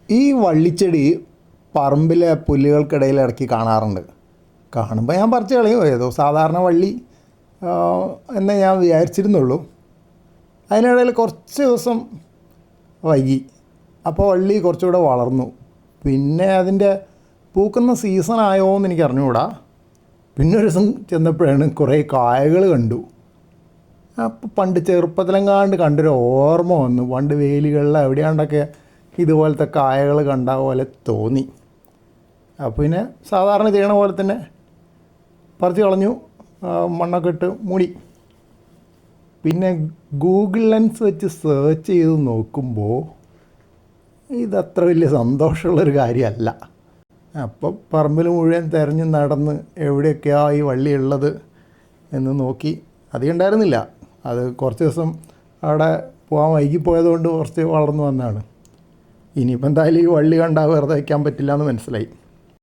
ഈ വള്ളിച്ചെടി പറമ്പിലെ പുല്ലുകൾക്കിടയിൽ ഇടയ്ക്ക് കാണാറുണ്ട്. കാണുമ്പോൾ ഞാൻ പറിച്ച് കളയും, ഏതോ സാധാരണ വള്ളി എന്നേ ഞാൻ വിചാരിച്ചിരുന്നുള്ളൂ. അതിനിടയിൽ കുറച്ച് ദിവസം വൈകി, അപ്പോൾ വള്ളി കുറച്ചുകൂടെ വളർന്നു. പിന്നെ അതിൻ്റെ പൂക്കുന്ന സീസണായോ എന്ന് എനിക്ക് അറിഞ്ഞുകൂടാ. പിന്നെ ഒരു ദിവസം ചെന്നപ്പോഴാണ് കുറേ കായകൾ കണ്ടു. അപ്പോൾ പണ്ട് ചെറുപ്പത്തിലെങ്ങാണ്ട് കണ്ടൊരു ഓർമ്മ വന്നു. പണ്ട് വേലികളിൽ എവിടെയാണ്ടൊക്കെ ഇതുപോലത്തെ കായകൾ കണ്ട പോലെ തോന്നി. അപ്പോൾ പിന്നെ സാധാരണ ചെയ്യണ പോലെ തന്നെ പറിച്ച് കളഞ്ഞു, മണ്ണൊക്കെ ഇട്ട് മൂടി. പിന്നെ ഗൂഗിൾ ലെൻസ് വെച്ച് സെർച്ച് ചെയ്ത് നോക്കുമ്പോൾ ഇതത്ര വലിയ സന്തോഷമുള്ളൊരു കാര്യമല്ല. അപ്പോൾ പറമ്പിൽ മുഴുവൻ തിരഞ്ഞ് നടന്ന് എവിടെയൊക്കെയാണ് ഈ വള്ളി ഉള്ളത് എന്ന് നോക്കി. അധികം ഉണ്ടായിരുന്നില്ല, അത് കുറച്ച് ദിവസം അവിടെ പോകാൻ വൈകിപ്പോയതുകൊണ്ട് കുറച്ച് വളർന്നു വന്നതാണ്. ഇനിയിപ്പോൾ എന്തായാലും ഈ വള്ളി കണ്ടാൽ വെറുതെ വയ്ക്കാൻ പറ്റില്ല എന്ന് മനസ്സിലായി.